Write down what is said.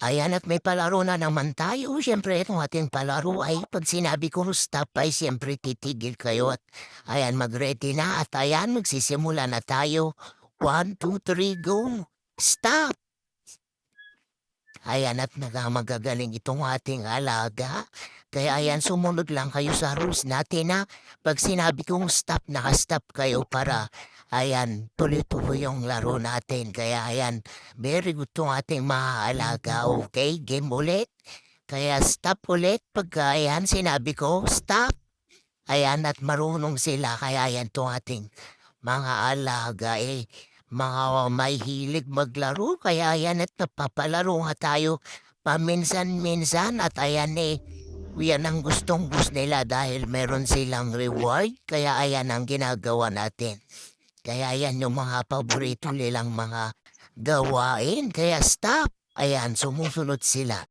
Ayan at may palaro na naman tayo. Siyempre itong ating palaro ay 'pag sinabi kong stop ay siyempre titigil kayo at ayan mag-ready na at ayan magsisimula na tayo. 1, 2, 3, go! Stop! Ayan at magagaling itong ating alaga. Kaya ayan sumunod lang kayo sa rules natin na 'pag sinabi kong stop, naka-stop kayo para ayan tuloy-tuloy yung laro natin. Kaya ayan, very good 'tong ating mga alaga. Okay, game ulit. Kaya stop ulit pagka ayan sinabi ko stop. Ayan at marunong sila kaya ayan 'tong ating mga alaga, mga may hilig maglaro kaya ayan at napapalaro nga tayo paminsan-minsan at ayan, yan ang gustong-gusto nila dahil meron silang reward kaya ayan ang ginagawa natin. Kaya ayan yung mga paborito nilang mga gawain kaya stop, ayan sumusunod sila.